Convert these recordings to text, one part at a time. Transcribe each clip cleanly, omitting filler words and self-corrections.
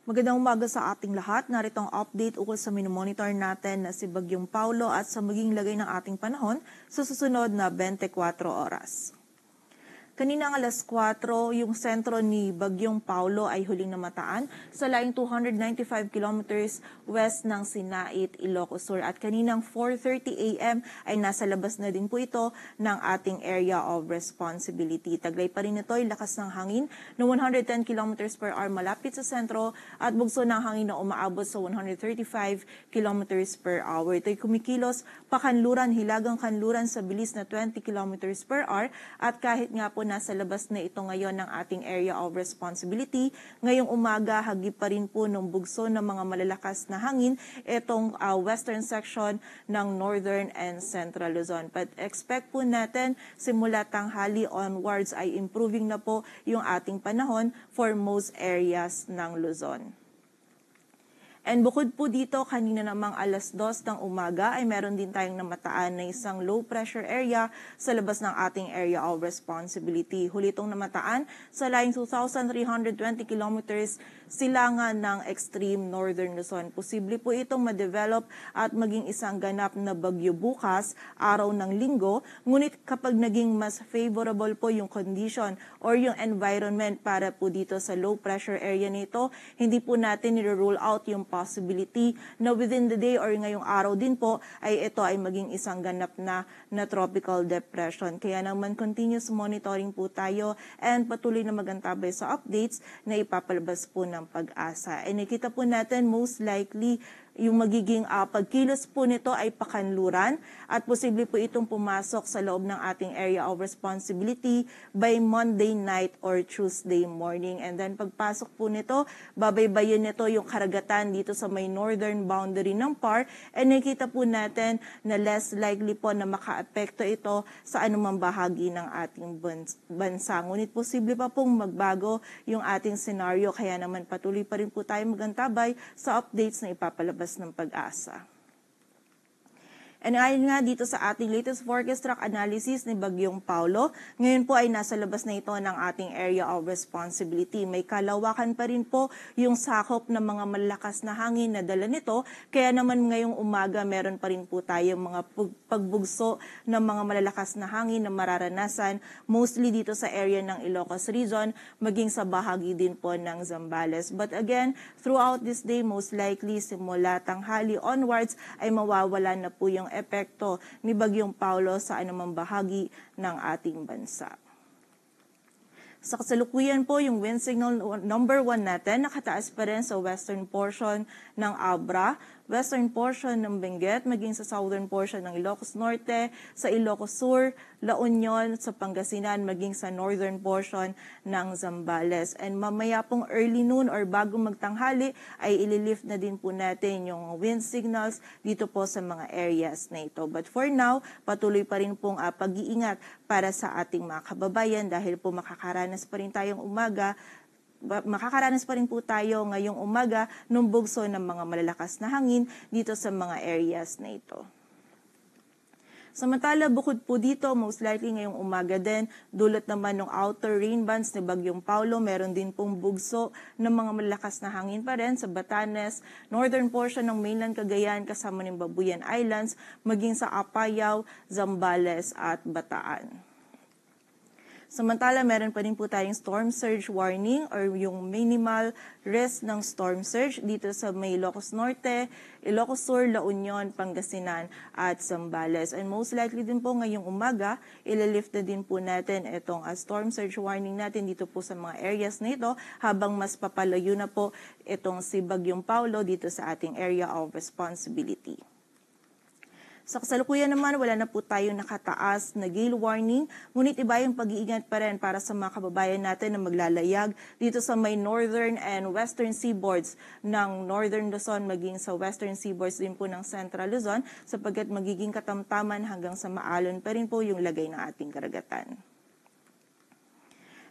Magandang umaga sa ating lahat. Narito ang update ukol sa minomonitor natin na si Bagyong Paulo at sa maging lagay ng ating panahon sa susunod na 24 oras. Kaninang alas 4, yung sentro ni Bagyong Paulo ay huling namataan sa laing 295 kilometers west ng Sinait, Ilocos Sur. At kaninang 4:30 a.m. ay nasa labas na din po ito ng ating area of responsibility. Taglay pa rin ito ay lakas ng hangin na 110 kilometers per hour malapit sa sentro at bugso ng hangin na umaabot sa 135 kilometers per hour. Ito'y kumikilos pakanluran, hilagang kanluran sa bilis na 20 kilometers per hour at kahit nga po nasa labas na ito ngayon ng ating area of responsibility. Ngayong umaga, hagip pa rin po ng bugso ng mga malalakas na hangin itong western section ng northern and central Luzon. But expect po natin simula tanghali onwards ay improving na po yung ating panahon for most areas ng Luzon. And bukod po dito, kanina namang alas 2 ng umaga ay meron din tayong namataan na isang low pressure area sa labas ng ating area of responsibility. Huli itong namataan sa laing 2,320 kilometers silangan ng extreme northern Luzon. Posible po itong ma-develop at maging isang ganap na bagyo bukas, araw ng linggo. Ngunit kapag naging mas favorable po yung condition or yung environment para po dito sa low pressure area nito, hindi po natin nire-rule out yung possibility na within the day or ngayong araw din po ay ito ay maging isang ganap na tropical depression. Kaya naman continuous monitoring po tayo and patuloy na magantabay sa updates na ipapalabas po ng Pag-asa. E nakita po natin most likely yung magiging pagkilos po nito ay pakanluran at posible po itong pumasok sa loob ng ating area of responsibility by Monday night or Tuesday morning. And then pagpasok po nito, babaybayin nito yung karagatan dito sa may northern boundary ng PAR and nakita po natin na less likely po na makaapekto ito sa anumang bahagi ng ating bansa. Ngunit posible pa pong magbago yung ating scenario kaya naman patuloy pa rin po tayo magantabay sa updates na ipapalabas ng Pag-asa. And ayon nga dito sa ating latest forecast track analysis ni Bagyong Paulo, ngayon po ay nasa labas na ito ng ating area of responsibility. May kalawakan pa rin po yung sakop ng mga malakas na hangin na dala nito, kaya naman ngayong umaga meron pa rin po tayong mga pagbugso ng mga malalakas na hangin na mararanasan, mostly dito sa area ng Ilocos Region, maging sa bahagi din po ng Zambales. But again, throughout this day, most likely simula tanghali onwards ay mawawala na po yung epekto ni Bagyong Paulo sa anumang bahagi ng ating bansa. Sa kasalukuyan po, yung wind signal number 1 natin, nakataas pa rin sa western portion ng Abra, western portion ng Benguet, maging sa southern portion ng Ilocos Norte, sa Ilocos Sur, La Union, sa Pangasinan, maging sa northern portion ng Zambales. And mamaya pong early noon or bago magtanghali ay ililift na din po natin yung wind signals dito po sa mga areas na ito. But for now, patuloy pa rin pong pag-iingat para sa ating mga kababayan dahil po makakaranas pa rin po tayo ngayong umaga ng bugso ng mga malalakas na hangin dito sa mga areas na ito. Samantala, bukod po dito, most likely ngayong umaga din, dulot naman ng outer rain bands ni Bagyong Paulo, meron din pong bugso ng mga malalakas na hangin pa rin sa Batanes, northern portion ng mainland Cagayan kasama ng Babuyan Islands, maging sa Apayao, Zambales at Bataan. Samantala, meron pa rin po tayong storm surge warning or yung minimal risk ng storm surge dito sa may Ilocos Norte, Ilocos Sur, La Union, Pangasinan at Zambales. And most likely din po ngayong umaga, ililift na din po natin itong storm surge warning natin dito po sa mga areas na ito habang mas papalayo na po itong si Bagyong Paulo dito sa ating area of responsibility. Sa kasalukuyan naman, wala na po tayong nakataas na gale warning, ngunit iba yung pag-iingat pa rin para sa mga kababayan natin na maglalayag dito sa may northern and western seaboards ng northern Luzon, maging sa western seaboards din po ng central Luzon, sapagkat magiging katamtaman hanggang sa maalon pa rin po yung lagay ng ating karagatan.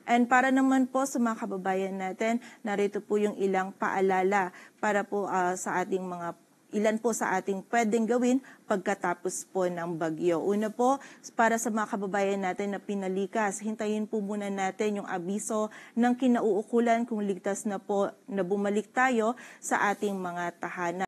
And para naman po sa mga kababayan natin, narito po yung ilang paalala para po sa ating mga ilan po sa ating pwedeng gawin pagkatapos po ng bagyo. Una po, para sa mga kababayan natin na pinalikas, hintayin po muna natin yung abiso ng kinauukulan kung ligtas na po na bumalik tayo sa ating mga tahanan.